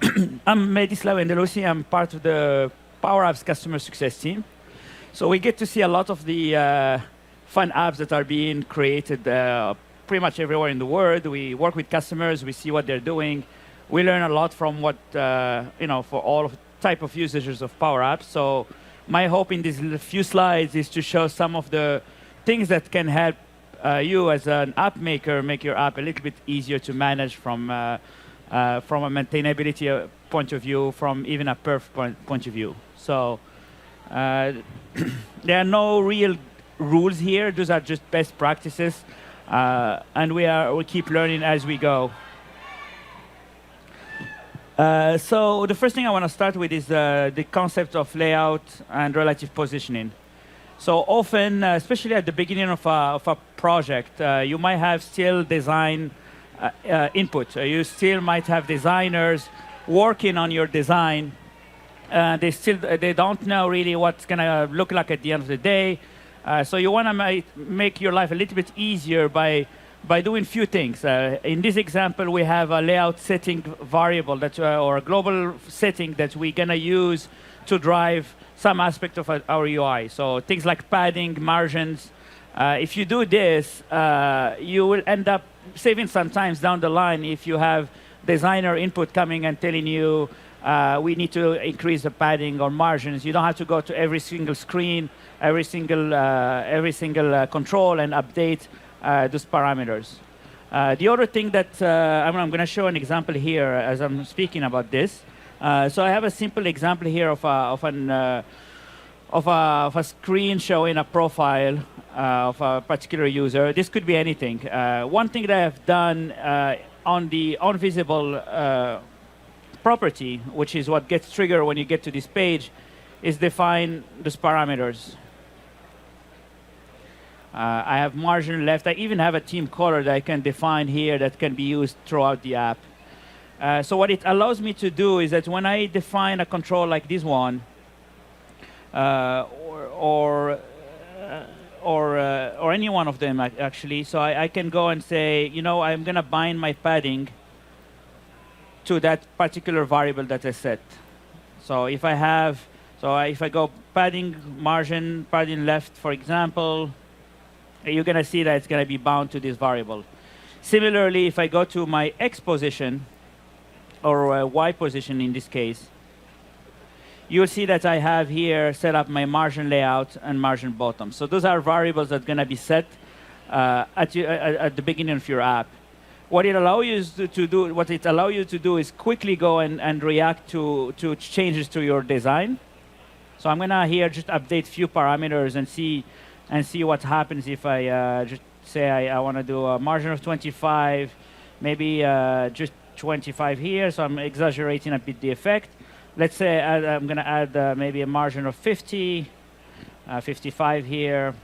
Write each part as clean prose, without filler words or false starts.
I'm Medislav Endelusi. I'm part of the PowerApps customer success team. So we get to see a lot of the fun apps that are being created pretty much everywhere in the world. We work with customers. We see what they're doing. We learn a lot from what, for all of type of users of PowerApps. So my hope in these few slides is to show some of the things that can help you as an app maker make your app a little bit easier to manage from a maintainability point of view, from even a perf point of view. So there are no real rules here. Those are just best practices, and we keep learning as we go. So the first thing I want to start with is the concept of layout and relative positioning. So often, especially at the beginning of a project, you might have still design input. You still might have designers working on your design. They don't know really what's going to look like at the end of the day. So you want to make your life a little bit easier by doing few things. In this example, we have a layout setting variable or a global setting that we're going to use to drive some aspect of our UI. So things like padding, margins. If you do this, you will end up saving some time down the line if you have designer input coming and telling you we need to increase the padding or margins. You don't have to go to every single screen, every single control and update those parameters. The other thing that I'm going to show an example here as I'm speaking about this. So I have a simple example here of a screen showing a profile of a particular user. This could be anything. One thing that I've done on the onVisible property, which is what gets triggered when you get to this page, is define those parameters. I have margin left. I even have a theme color that I can define here that can be used throughout the app. So what it allows me to do is that when I define a control like this one, or any one of them actually, so I can go and say, I'm going to bind my padding to that particular variable that I set. So if I go padding margin, padding left, for example, you're going to see that it's going to be bound to this variable. Similarly, if I go to my X position, or Y position in this case, you'll see that I have here set up my margin layout and margin bottom. So those are variables that are going to be set at the beginning of your app. What it allows you to do is quickly go and react to changes to your design. So I'm going to here just update few parameters and see what happens if I just say I want to do a margin of 25, maybe just 25 here, so I'm exaggerating a bit the effect. Let's say I'm going to add maybe a margin of 50, 55 here.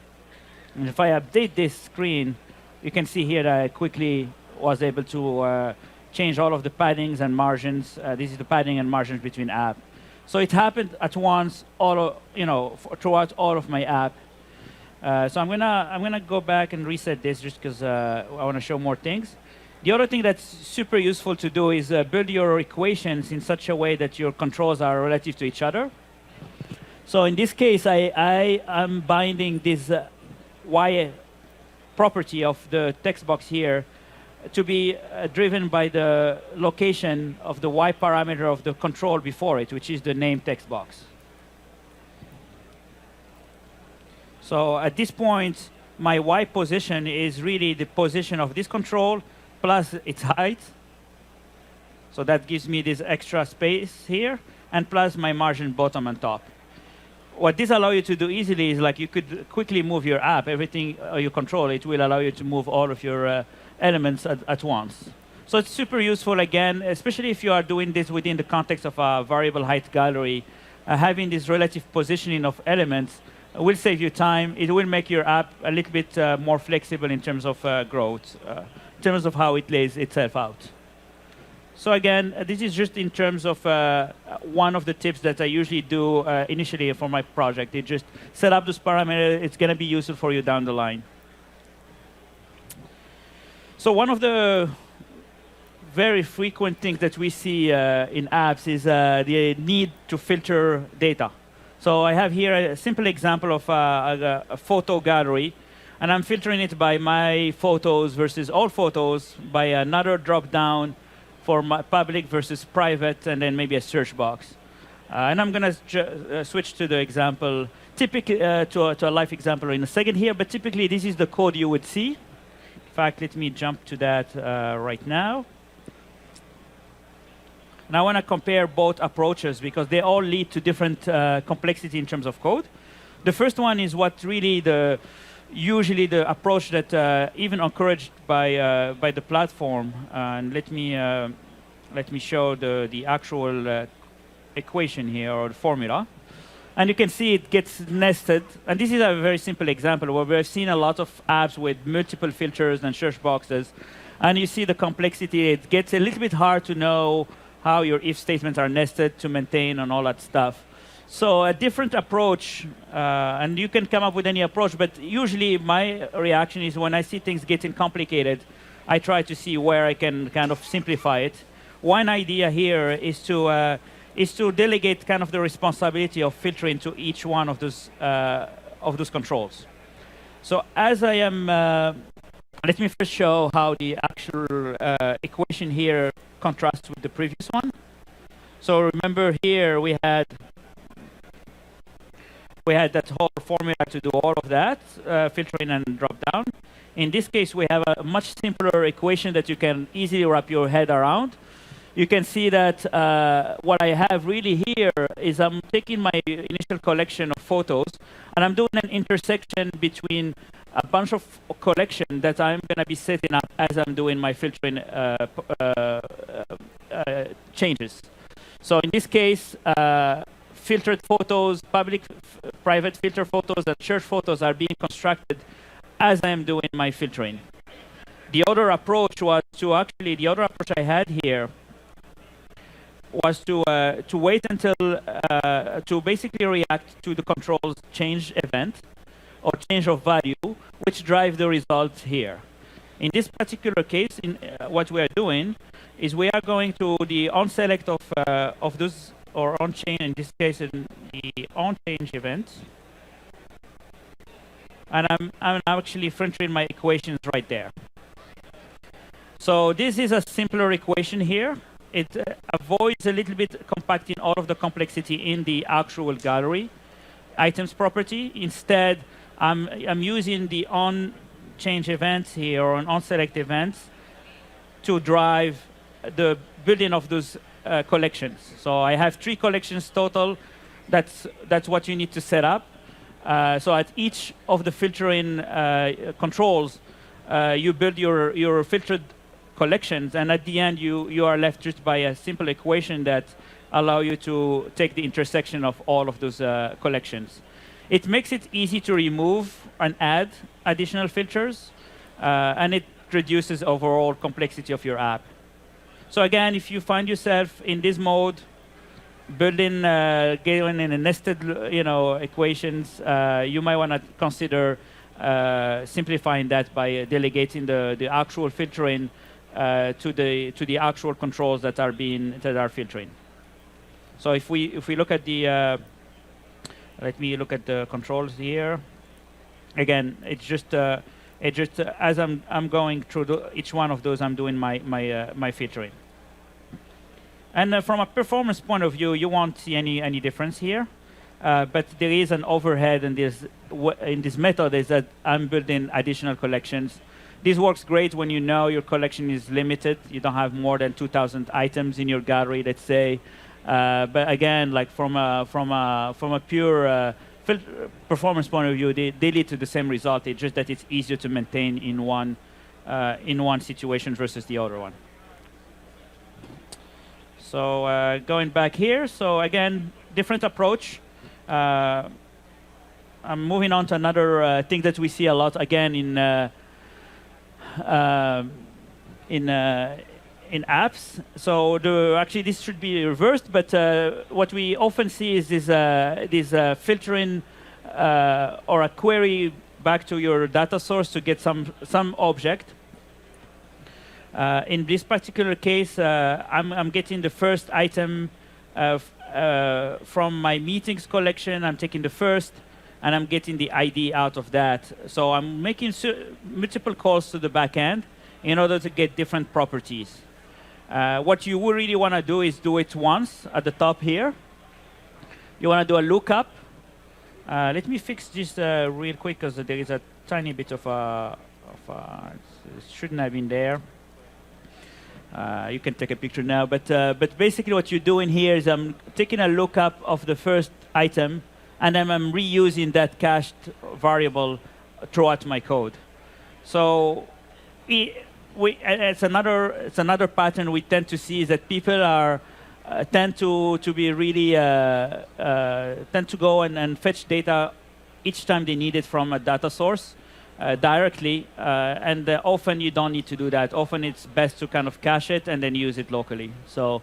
And if I update this screen, you can see here that I quickly was able to change all of the paddings and margins. This is the padding and margins between app. So it happened at once, throughout all of my app. So I'm gonna go back and reset this just because I want to show more things. The other thing that's super useful to do is build your equations in such a way that your controls are relative to each other. So in this case, I am binding this Y property of the text box here to be driven by the location of the Y parameter of the control before it, which is the name text box. So at this point, my Y position is really the position of this control plus its height. So that gives me this extra space here, and plus my margin bottom and top. What this allows you to do easily is like you could quickly move your app, everything you control, it will allow you to move all of your elements at once. So it's super useful, again, especially if you are doing this within the context of a variable height gallery. Having this relative positioning of elements will save you time. It will make your app a little bit more flexible in terms of growth, in terms of how it lays itself out. So again, this is just in terms of one of the tips that I usually do initially for my project. It just set up those parameters. It's going to be useful for you down the line. So one of the very frequent thing that we see in apps is the need to filter data. So I have here a simple example of a photo gallery, and I'm filtering it by my photos versus all photos by another drop-down for my public versus private, and then maybe a search box. And I'm going to switch to the example, typically to a live example in a second here, but typically this is the code you would see. In fact, let me jump to that right now. And I want to compare both approaches because they all lead to different complexity in terms of code. The first one is what really usually the approach that even encouraged by the platform. And let me show the actual equation here, or the formula. And you can see it gets nested. And this is a very simple example where we've seen a lot of apps with multiple filters and search boxes. And you see the complexity. It gets a little bit hard to know how your if statements are nested to maintain and all that stuff. So a different approach, and you can come up with any approach, but usually my reaction is when I see things getting complicated, I try to see where I can kind of simplify it. One idea here is to delegate kind of the responsibility of filtering to each one of those controls. So as I am, let me first show how the actual equation here contrasts with the previous one. So remember here we had that whole formula to do all of that, filtering and drop down. In this case, we have a much simpler equation that you can easily wrap your head around. You can see that what I have really here is I'm taking my initial collection of photos, and I'm doing an intersection between a bunch of collections that I'm going to be setting up as I'm doing my filtering changes. So in this case, filtered photos, public, private filter photos, and search photos are being constructed as I'm doing my filtering. The other approach was the other approach I had here was to wait until, to basically react to the control's change event or change of value, which drive the result here. In this particular case, what we are doing is we are going to the onSelect of those, or onChain, in this case, in the onChange event. And I'm actually filtering my equations right there. So this is a simpler equation here. It avoids a little bit compacting all of the complexity in the actual gallery items property. Instead, I'm using the onChange events here, or onSelect events, to drive the building of those collections. So I have 3 collections total. That's what you need to set up. So at each of the filtering controls, you build your filtered collections, and at the end you are left just by a simple equation that allow you to take the intersection of all of those collections. It makes it easy to remove and add additional filters, and it reduces overall complexity of your app. So again, if you find yourself in this mode, building, getting in a nested, equations, you might want to consider simplifying that by delegating the actual filtering to the actual controls that are filtering. So if we look at the let me look at the controls here. Again, it's just as I'm going through each one of those, I'm doing my filtering. And from a performance point of view, you won't see any difference here. But there is an overhead in this method is that I'm building additional collections. This works great when you know your collection is limited. You don't have more than 2,000 items in your gallery, let's say. But again, like from a pure performance point of view, they lead to the same result. It's just that it's easier to maintain in one situation versus the other one. So going back here, so again, different approach. I'm moving on to another thing that we see a lot again in apps. So actually this should be reversed, but what we often see is this filtering or a query back to your data source to get some object. In this particular case, I'm getting the first item from my meetings collection. I'm taking the first, and I'm getting the ID out of that. So I'm making multiple calls to the backend in order to get different properties. What you would really want to do is do it once at the top here. You want to do a lookup. Let me fix this real quick because there is a tiny bit of it shouldn't have been there. You can take a picture now, but basically what you're doing here is I'm taking a lookup of the first item, and then I'm reusing that cached variable throughout my code. So it's another pattern we tend to see is that people are tend to be really tend to go and fetch data each time they need it from a data source directly, and often you don't need to do that. Often it's best to kind of cache it and then use it locally. So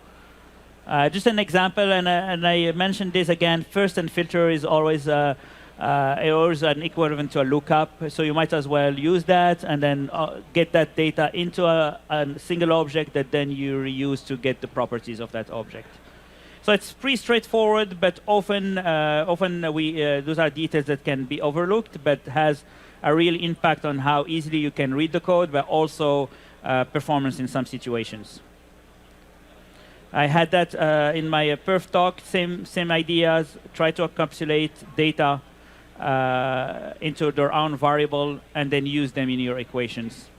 just an example, and I mentioned this again. First and filter is always an equivalent to a lookup. So you might as well use that and then get that data into a single object that then you reuse to get the properties of that object. So it's pretty straightforward, but often those are details that can be overlooked, but has a real impact on how easily you can read the code, but also performance in some situations. I had that in my perf talk, same ideas, try to encapsulate data into their own variable and then use them in your equations.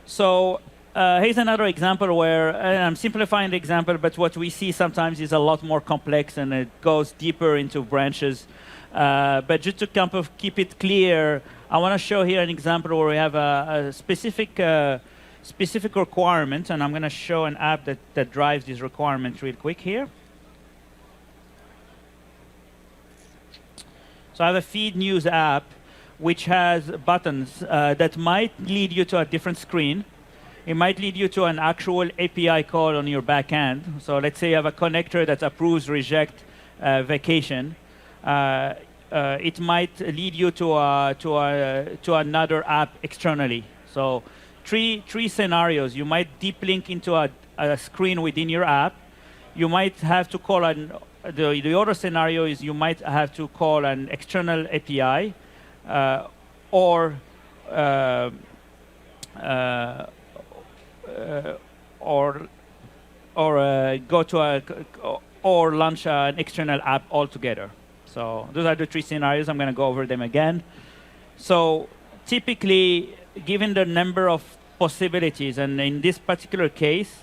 So here's another example where, and I'm simplifying the example, but what we see sometimes is a lot more complex and it goes deeper into branches. But just to kind of keep it clear, I want to show here an example where we have a specific requirement, and I'm going to show an app that drives this requirement real quick here. So I have a feed news app which has buttons that might lead you to a different screen. It might lead you to an actual API call on your back end. So let's say you have a connector that approves reject vacation. It might lead you to another app externally. So three scenarios. You might deep link into a screen within your app. You might have to call the other scenario is you might have to call an external API or go to or launch an external app altogether. So those are the three scenarios. I'm going to go over them again. So typically, given the number of possibilities, and in this particular case,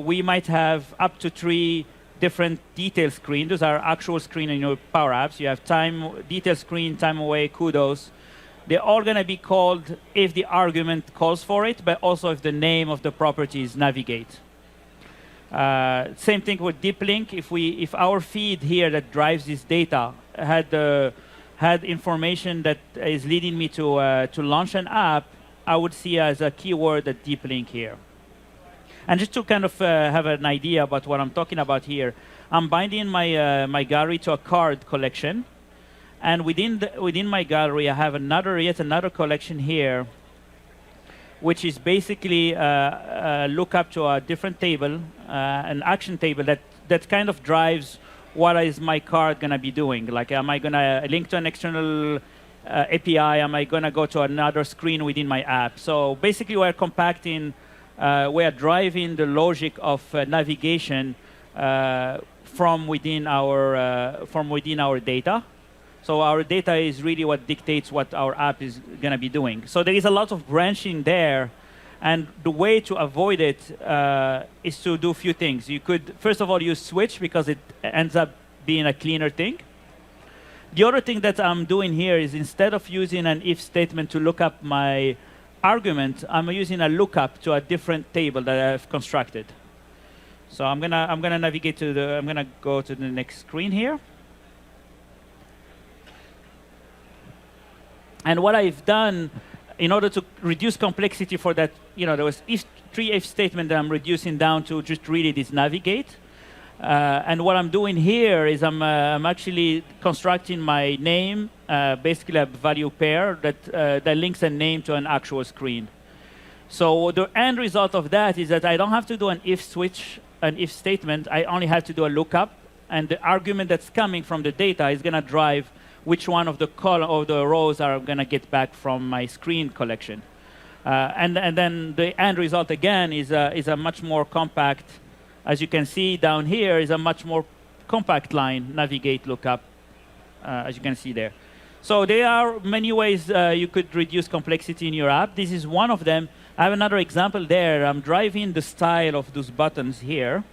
we might have up to 3 different detail screens. Those are actual screen in your PowerApps. You have time, detail screen, time away, kudos. They're all going to be called if the argument calls for it, but also if the name of the property is navigate. Same thing with deep link. If our feed here that drives this data had information that is leading me to launch an app, I would see as a keyword a deep link here. And just to kind of have an idea about what I'm talking about here, I'm binding my gallery to a card collection, and within my gallery I have yet another collection here, which is basically a lookup to a different table, an action table that kind of drives what is my card going to be doing. Like, am I going to link to an external API? Am I going to go to another screen within my app? So basically, we're compacting, we are driving the logic of navigation from within our data. So our data is really what dictates what our app is going to be doing. So there is a lot of branching there. And the way to avoid it is to do a few things. You could, first of all, use switch because it ends up being a cleaner thing. The other thing that I'm doing here is instead of using an if statement to look up my argument, I'm using a lookup to a different table that I've constructed. So I'm gonna navigate to I'm gonna go to the next screen here. And what I've done in order to reduce complexity for that, there was 3 if statement that I'm reducing down to just really this navigate. And what I'm doing here is I'm actually constructing my name, basically a value pair that links a name to an actual screen. So the end result of that is that I don't have to do an if switch, an if statement. I only have to do a lookup, and the argument that's coming from the data is going to drive which one of the column or the rows are going to get back from my screen collection. And then the end result again is a much more compact. As you can see down here is a much more compact line, navigate lookup, as you can see there. So there are many ways you could reduce complexity in your app. This is one of them. I have another example there. I'm driving the style of those buttons here.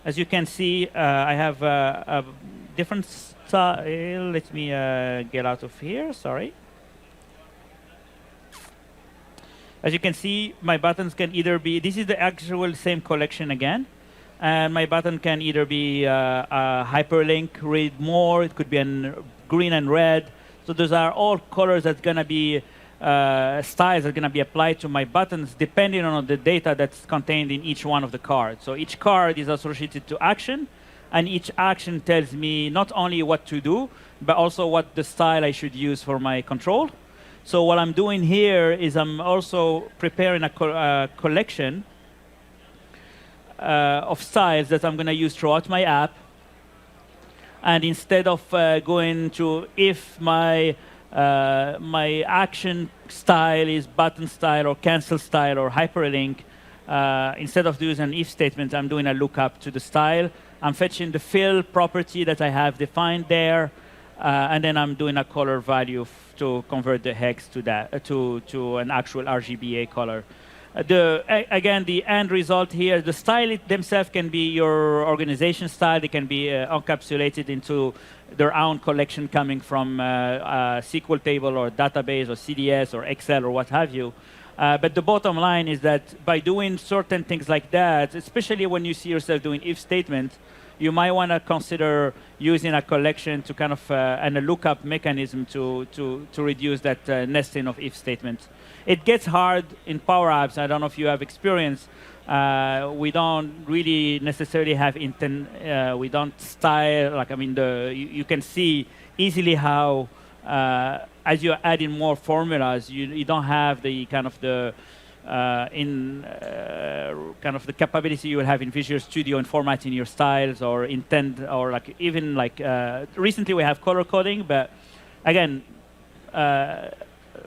As you can see, I have a different style. Let me get out of here, sorry. As you can see, my buttons can either be, this is the actual same collection again. And my button can either be a hyperlink, read more, it could be in green and red. So those are all colors that's going to be, styles that are going to be applied to my buttons depending on the data that's contained in each one of the cards. So each card is associated to action, and each action tells me not only what to do, but also what the style I should use for my control. So what I'm doing here is I'm also preparing a collection of styles that I'm going to use throughout my app. And instead of going to if my action style is button style or cancel style or hyperlink, instead of doing an if statement, I'm doing a lookup to the style. I'm fetching the fill property that I have defined there. And then I'm doing a color value to convert the hex to that to an actual RGBA color. Again, the end result here, the style themselves can be your organization style. They can be encapsulated into their own collection coming from a SQL table or database or CDS or Excel or what have you. But the bottom line is that by doing certain things like that, especially when you see yourself doing if statements, you might want to consider using a collection to kind of and a lookup mechanism to reduce that nesting of if statements. It gets hard in PowerApps. I don't know if you have experience. We don't really necessarily have intent. We don't style. Like I mean, you can see easily how as you're adding more formulas, you don't have the kind of the kind of the capability you will have in Visual Studio in formatting your styles or intent, or like even like recently we have color coding, but again,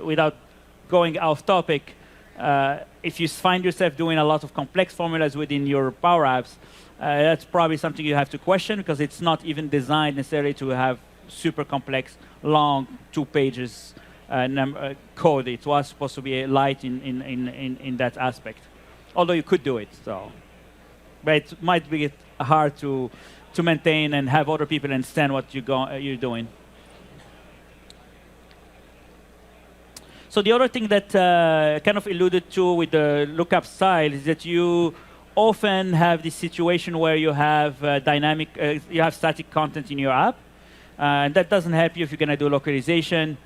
without going off topic, if you find yourself doing a lot of complex formulas within your PowerApps, that's probably something you have to question, because it's not even designed necessarily to have super complex, long 2 pages code. It was supposed to be light in that aspect, although you could do it. So, but it might be hard to maintain and have other people understand what you're doing. So the other thing that kind of alluded to with the lookup style is that you often have this situation where you have you have static content in your app, and that doesn't help you if you're going to do localization.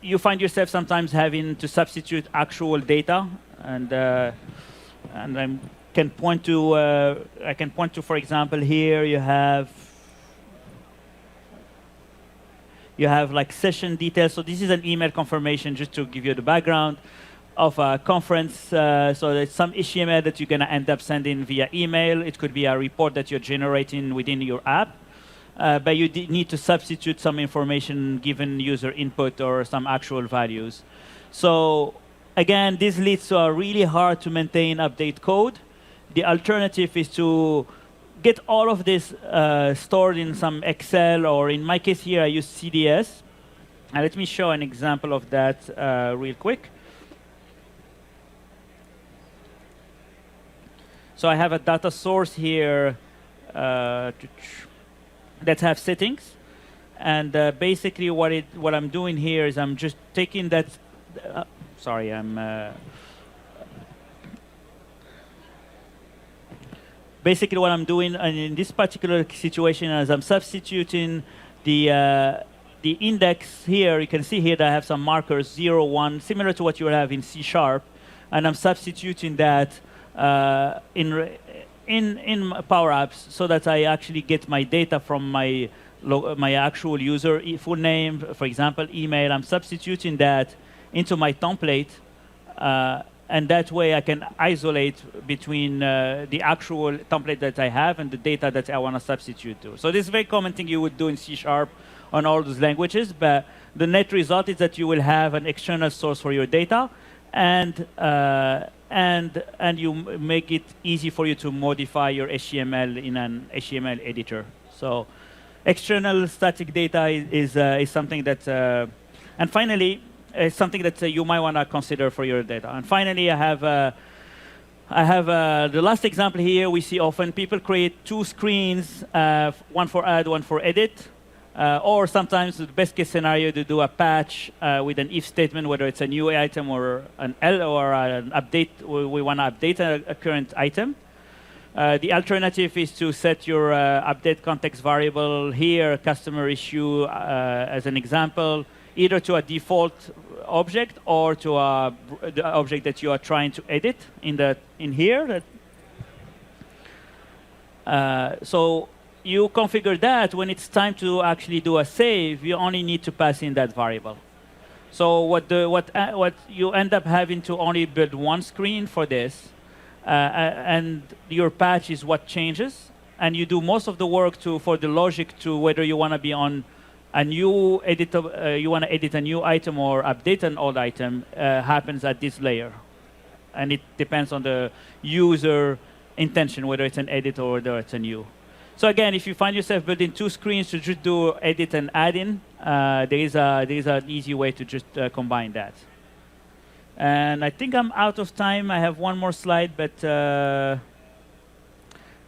You find yourself sometimes having to substitute actual data, and I can point to, for example, here you have like session details. So this is an email confirmation, just to give you the background of a conference. So there's some HTML that you're going to end up sending via email. It could be a report that you're generating within your app. But you need to substitute some information given user input or some actual values. So again, this leads to a really hard to maintain update code. The alternative is to get all of this stored in some Excel, or in my case here, I use CDS. And let me show an example of that real quick. So I have a data source here that have settings, and basically what I'm doing here is I'm just taking that. Sorry, basically what I'm doing in this particular situation is I'm substituting the index here. You can see here that I have some markers 0, 1, similar to what you have in C#, and I'm substituting that in PowerApps so that I actually get my data from my actual user full name, for example, email. I'm substituting that into my template, and that way I can isolate between the actual template that I have and the data that I want to substitute to. So this is a very common thing you would do in C# on all those languages, but the net result is that you will have an external source for your data, and you make it easy for you to modify your HTML in an HTML editor. So external static data is something that, and finally, it's something that you might want to consider for your data. And finally, I have the last example here. We see often people create two screens, one for add, one for edit. Or sometimes the best case scenario to do a patch with an if statement, whether it's a new item or an update. We want to update a current item. The alternative is to set your update context variable here, customer issue, as an example, either to a default object or to the object that you are trying to edit in here. So you configure that. When it's time to actually do a save, you only need to pass in that variable. So what you end up having to only build one screen for this, and your patch is what changes, and you do most of the work for the logic to whether you want to be on a new edit, you want to edit a new item or update an old item, happens at this layer, and it depends on the user intention, whether it's an edit or whether it's a new. So again, if you find yourself building two screens to just do edit and add in, there is an easy way to just combine that. And I think I'm out of time. I have one more slide, but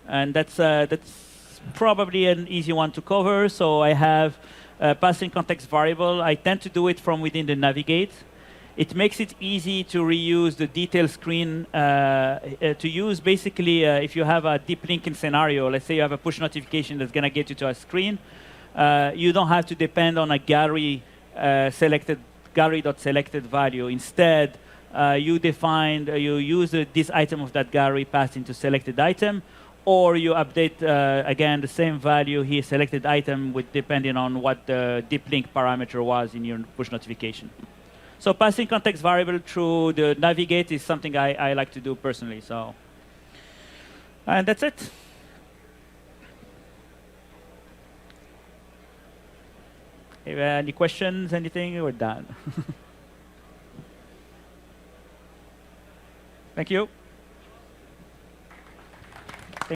and that's probably an easy one to cover. So I have passing context variable. I tend to do it from within the navigate. It makes it easy to reuse the detail screen to use basically if you have a deep linking scenario. Let's say you have a push notification that's going to get you to a screen. You don't have to depend on a gallery.selected value. Instead, you use this item of that gallery passed into selected item, or you update again the same value here, selected item, with depending on what the deep link parameter was in your push notification. So passing context variable through the navigate is something I like to do personally. So, and that's it. If any questions, anything, we're done. Thank you.